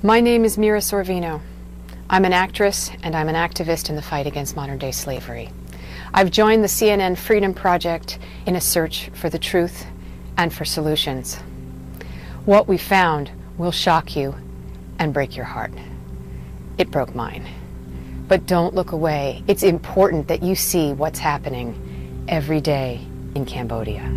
My name is Mira Sorvino. I'm an actress and I'm an activist in the fight against modern-day slavery. I've joined the CNN Freedom Project in a search for the truth and for solutions. What we found will shock you and break your heart. It broke mine. But don't look away. It's important that you see what's happening every day in Cambodia.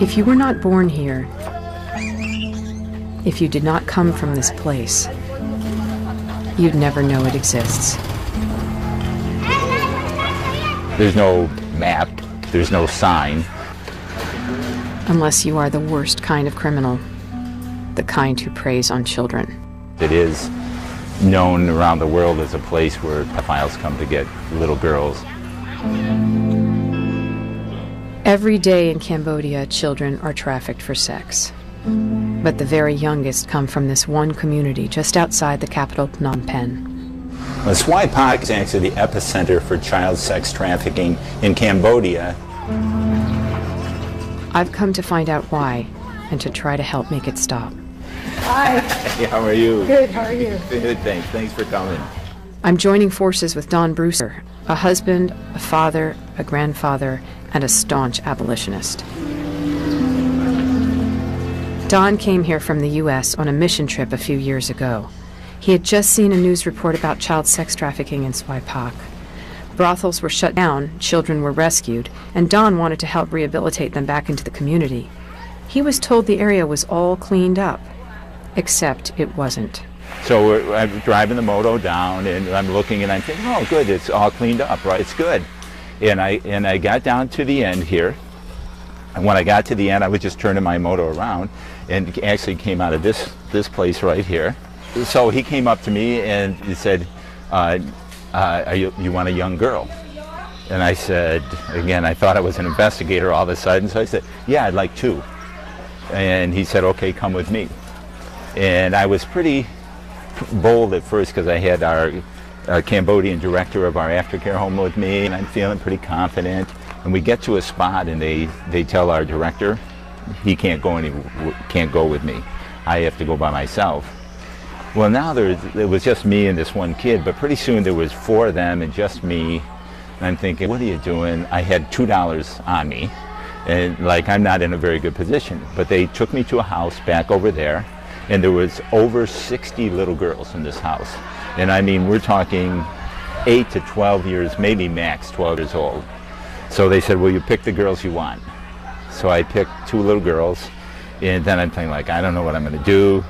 If you were not born here, if you did not come from this place, you'd never know it exists. There's no map, there's no sign. Unless you are the worst kind of criminal, the kind who preys on children. It is known around the world as a place where pedophiles come to get little girls. Every day in Cambodia, children are trafficked for sex. But the very youngest come from this one community just outside the capital, Phnom Penh. Svai Pak is actually the epicenter for child sex trafficking in Cambodia. I've come to find out why and to try to help make it stop. Hi. Hey, how are you? Good, how are you? Good, thanks. Thanks for coming. I'm joining forces with Don Brewster, a husband, a father, a grandfather, and a staunch abolitionist. Don came here from the U.S. on a mission trip a few years ago. He had just seen a news report about child sex trafficking in Svai Pak. Brothels were shut down, children were rescued, and Don wanted to help rehabilitate them back into the community. He was told the area was all cleaned up, except it wasn't. So I'm driving the moto down, and I'm looking, and I'm thinking, oh, good, it's all cleaned up, right? It's good. And I got down to the end here, and when I got to the end, I was just turning my moto around, and actually came out of this place right here. So he came up to me and he said, you want a young girl? And I said, again, I thought I was an investigator all of a sudden, so I said, yeah, I'd like two. And he said, okay, come with me. And I was pretty bold at first because I had our Cambodian director of our aftercare home with me, and I'm feeling pretty confident. And we get to a spot, and they tell our director he can't go with me. I have to go by myself. Well, now it was just me and this one kid, but pretty soon there was four of them and just me. And I'm thinking, what are you doing? I had $2 on me, and like I'm not in a very good position. But they took me to a house back over there, and there was over 60 little girls in this house. And I mean, we're talking 8 to 12 years, maybe max 12 years old. So they said, well, you pick the girls you want. So I picked two little girls, and then I'm thinking, like, I don't know what I'm going to do.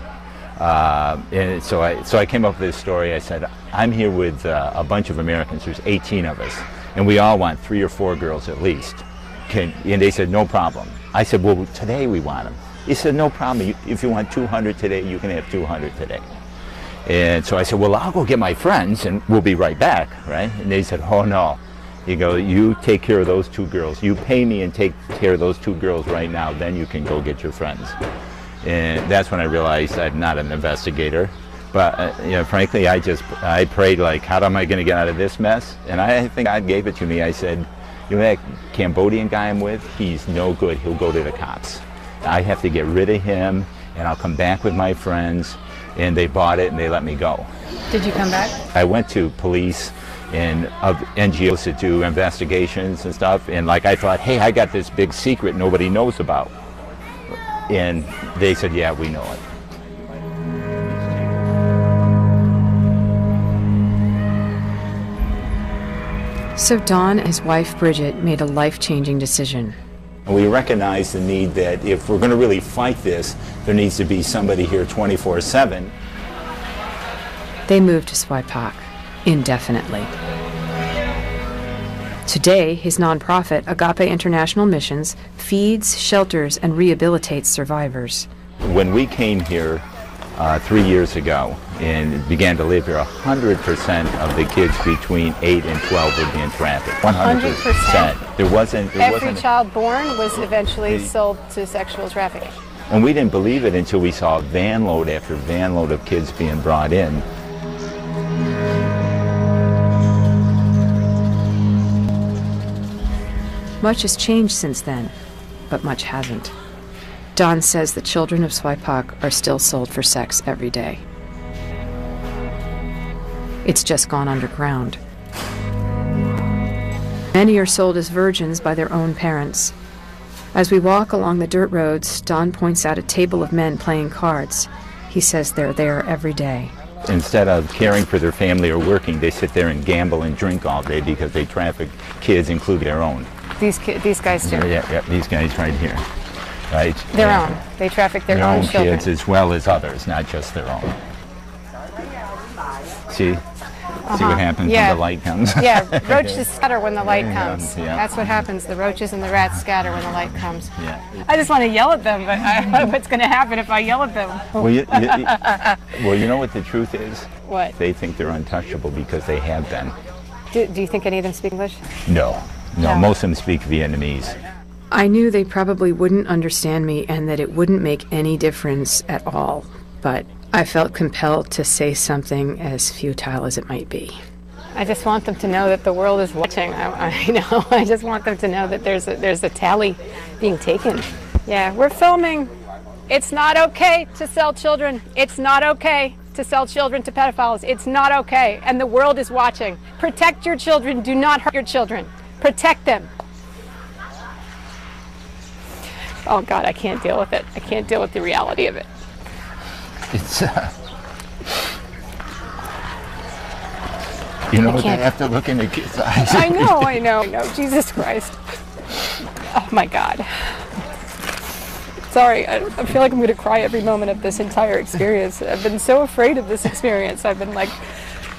And so I came up with this story. I said, I'm here with a bunch of Americans. There's 18 of us, and we all want 3 or 4 girls at least. And they said, no problem. I said, well, today we want them. He said, no problem. If you want 200 today, you can have 200 today. And so I said, well, I'll go get my friends, and we'll be right back, right? And they said, oh, no. You go, you take care of those 2 girls. You pay me and take care of those 2 girls right now, then you can go get your friends. And that's when I realized I'm not an investigator. But you know, frankly, I prayed, like, how am I going to get out of this mess? And I think God gave it to me. I said, you know, that Cambodian guy I'm with, he's no good. He'll go to the cops. I have to get rid of him, and I'll come back with my friends. And they bought it, and they let me go. Did you come back? I went to police and NGOs to do investigations and stuff, and like I thought, hey, I got this big secret nobody knows about. And they said, yeah, we know it. So Don and his wife Bridget made a life-changing decision. We recognize the need that if we're going to really fight this, there needs to be somebody here 24/7. They moved to Svai Pak indefinitely. Today, his nonprofit, Agape International Missions, feeds, shelters, and rehabilitates survivors. When we came here, 3 years ago and began to live here, 100% of the kids between 8 and 12 were being trafficked. 100%. There wasn't. Every child born was eventually sold to sexual trafficking. And we didn't believe it until we saw van load after van load of kids being brought in. Much has changed since then, but much hasn't. Don says the children of Swaipak are still sold for sex every day. It's just gone underground. Many are sold as virgins by their own parents. As we walk along the dirt roads, Don points out a table of men playing cards. He says they're there every day. Instead of caring for their family or working, they sit there and gamble and drink all day because they traffic kids, including their own. These guys do? Yeah, these guys right here. Right? Their own. They traffic their own children. Kids as well as others, not just their own. See? See what happens when the light comes? Yeah, roaches scatter when the light comes. Yeah. That's what happens. The roaches and the rats scatter when the light comes. Yeah. I just want to yell at them, but I don't know what's going to happen if I yell at them. Well, you know what the truth is? What? They think they're untouchable because they have been. Do you think any of them speak English? No, most of them speak Vietnamese. I knew they probably wouldn't understand me and that it wouldn't make any difference at all, but I felt compelled to say something as futile as it might be. I just want them to know that the world is watching. I just want them to know that there's a tally being taken. Yeah, we're filming. It's not okay to sell children. It's not okay to sell children to pedophiles. It's not okay, and the world is watching. Protect your children. Do not hurt your children. Protect them. Oh God, I can't deal with it. I can't deal with the reality of it. It's, you know, they have to look in the kids' eyes. I know. Jesus Christ. Oh my God. Sorry, I feel like I'm going to cry every moment of this entire experience. I've been so afraid of this experience. I've been like,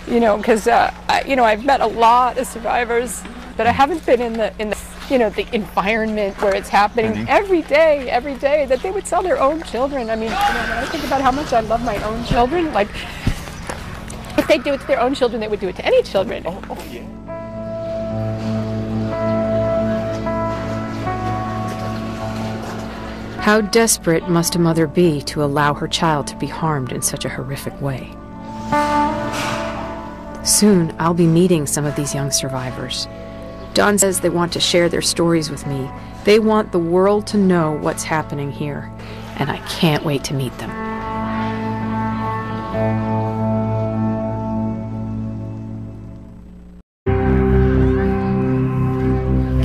because, I've met a lot of survivors, but I haven't been in the the environment where it's happening every day, that they would sell their own children. I mean, when I think about how much I love my own children, like, if they do it to their own children, they would do it to any children. Yeah. How desperate must a mother be to allow her child to be harmed in such a horrific way? Soon, I'll be meeting some of these young survivors. Don says they want to share their stories with me. They want the world to know what's happening here, and I can't wait to meet them.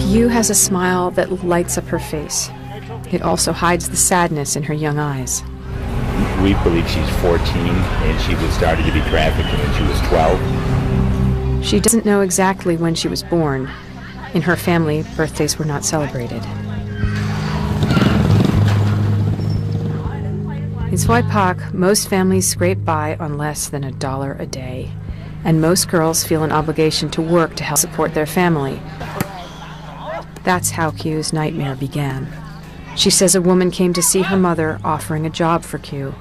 Yu has a smile that lights up her face. It also hides the sadness in her young eyes. We believe she's 14 and she was started to be trafficked when she was 12. She doesn't know exactly when she was born. In her family, birthdays were not celebrated. In Swaipak, most families scrape by on less than $1 a day, and most girls feel an obligation to work to help support their family. That's how Q's nightmare began. She says a woman came to see her mother offering a job for Q.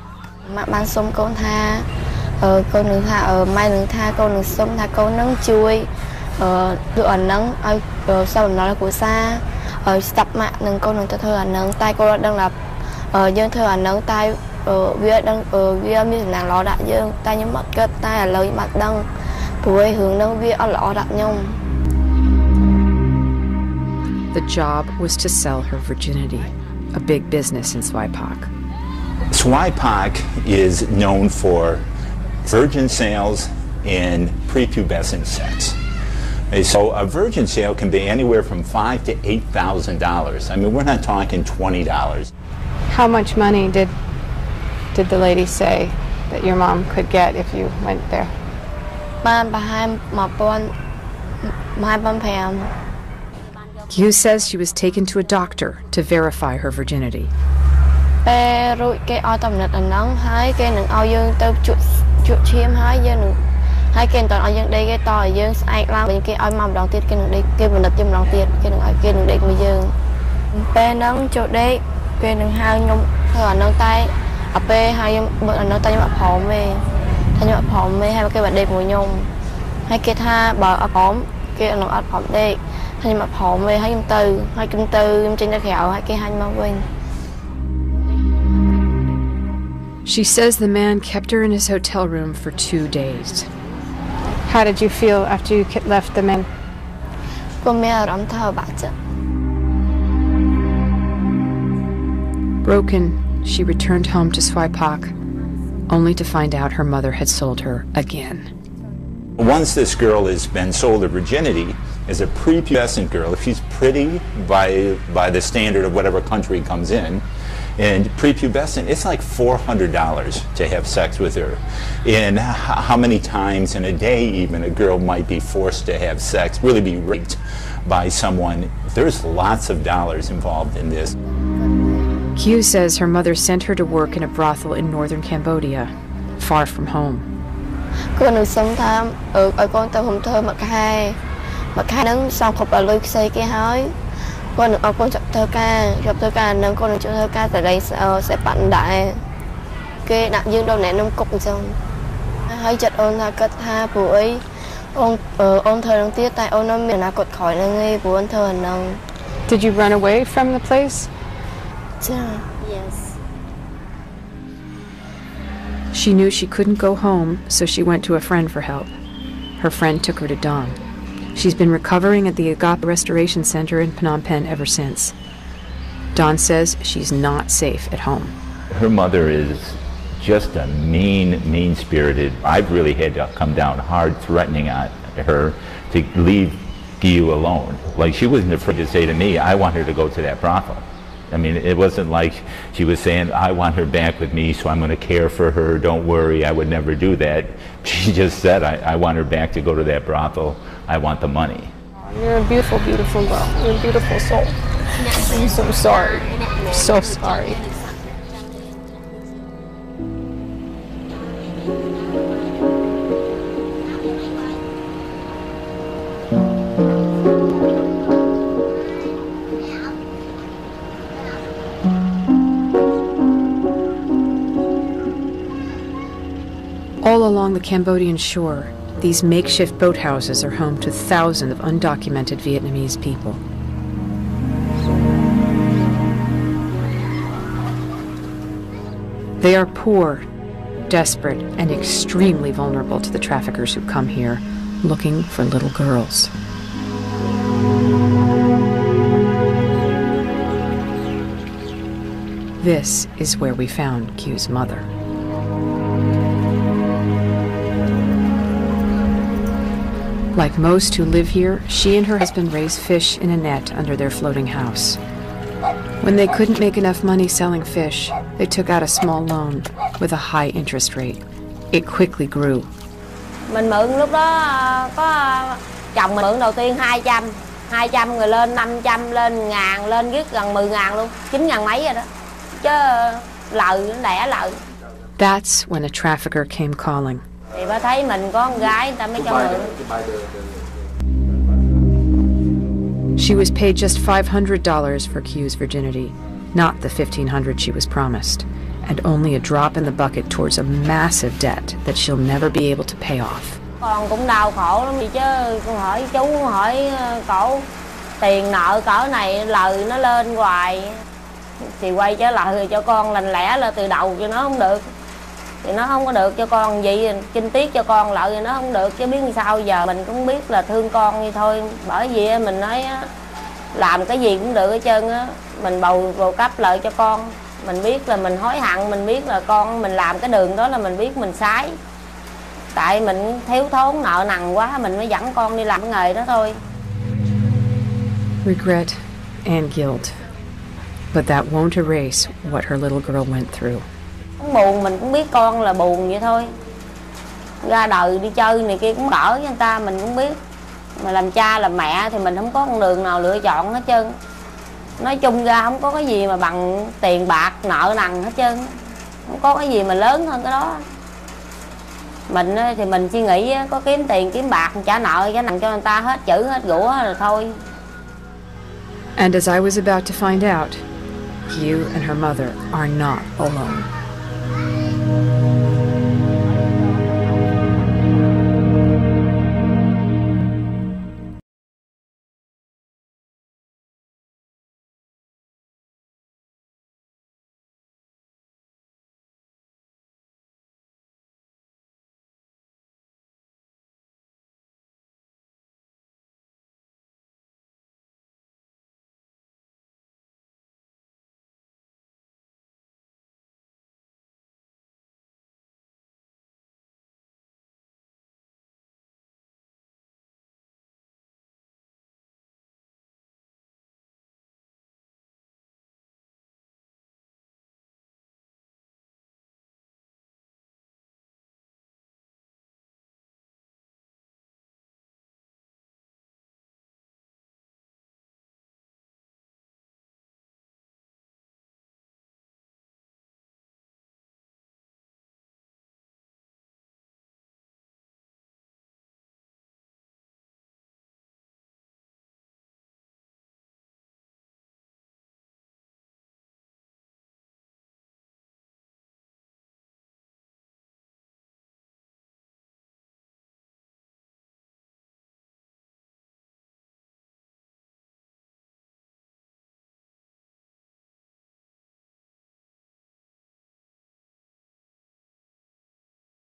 The job was to sell her virginity, a big business in Swaipak. Swaipak is known for virgin sales and prepubescent sex. So a virgin sale can be anywhere from $5,000 to $8,000. I mean, we're not talking $20. How much money did the lady say that your mom could get if you went there? Q says she was taken to a doctor to verify her virginity. Ape hai nó tay mà phỏng về, tay mà phỏng về hai cái bạn đẹp mùi nhung, hai cái tha bờ phỏng, cái nó phỏng đẹp, tay mà phỏng về hai kim từ trên đã khéo hai cái hai mà quên. She says the man kept her in his hotel room for 2 days. How did you feel after you left the man? Cô mẹ lắm thở bả chứ. Broken, she returned home to Swaipak, only to find out her mother had sold her again. Once this girl has been sold her virginity as a prepubescent girl, if she's pretty by the standard of whatever country comes in, and prepubescent, it's like $400 to have sex with her. And how many times in a day even a girl might be forced to have sex, really be raped by someone. There's lots of dollars involved in this. Q says her mother sent her to work in a brothel in northern Cambodia, far from home. Cô nữ sống tham ở con tàu hồng thơ mặt hai nâng xong khóc là lôi xây cái hói. Con nữ con chọn thơ ca nâng con nữ chọn thơ ca tại đây sẽ bạn đại cái nạn dương đâu nè nông cục xong hơi chật ôn tha cất tha bùa ấy ôn thơ nâng tiết tại ôn nó miền nào cột khỏi nâng nghi bùa ôn thơ nâng. Did you run away from the place? Yes. She knew she couldn't go home, so she went to a friend for help. Her friend took her to Don. She's been recovering at the Agape Restoration Center in Phnom Penh ever since. Don says she's not safe at home. Her mother is just a mean-spirited. I've really had to come down hard threatening on her to leave Gyu alone. Like, she wasn't afraid to say to me, I want her to go to that brothel. I mean, it wasn't like she was saying, I want her back with me, so I'm going to care for her, don't worry, I would never do that. She just said, I want her back to go to that brothel, I want the money. You're a beautiful, beautiful girl. You're a beautiful soul. I'm so sorry. I'm so sorry. All along the Cambodian shore, these makeshift boathouses are home to thousands of undocumented Vietnamese people. They are poor, desperate, and extremely vulnerable to the traffickers who come here looking for little girls. This is where we found Q's mother. Like most who live here, she and her husband raise fish in a net under their floating house. When they couldn't make enough money selling fish, they took out a small loan with a high interest rate. It quickly grew. Mình mượn lúc đó có chồng mình mượn đầu tiên 200 rồi lên 500, lên 1.000, lên riết gần 10.000 luôn, 9.000 mấy rồi đó. Chứ lời nó đẻ lời. That's when a trafficker came calling. Thì bà thấy mình có con gái, người ta mới cho mượn. She was paid just $500 for Q's virginity, not the $1,500 she was promised, and only a drop in the bucket towards a massive debt that she'll never be able to pay off. Con cũng đau khổ lắm chứ, con hỏi chú, hỏi cổ, tiền nợ cỡ này lời nó lên hoài. Thì quay trở lại cho con lành lẽ là từ đầu cho nó không được. Thì nó không có được cho con vậy, kinh tiết cho con lợi thì nó không được, chứ biết sao giờ. Mình cũng biết là thương con như thôi, bởi vì mình nói làm cái gì cũng được hết trơn á. Mình bầu cấp lợi cho con, mình biết là mình hối hận, mình biết là con mình làm cái đường đó là mình biết mình sai. Tại mình thiếu thốn nợ nần quá, mình mới dẫn con đi làm cái nghề đó thôi. Regret and guilt, but that won't erase what her little girl went through. Cũng buồn, mình cũng biết con là buồn vậy thôi. Ra đời đi chơi này kia cũng đỡ với người ta, mình cũng biết. Mà làm cha làm mẹ thì mình không có con đường nào lựa chọn hết trơn. Nói chung ra không có cái gì mà bằng tiền bạc nợ nần hết trơn. Không có cái gì mà lớn hơn cái đó. Mình thì mình suy nghĩ có kiếm tiền kiếm bạc trả nợ trả nần cho người ta hết chữ hết rủa rồi thôi. And as I was about to find out, Q and her mother are not alone.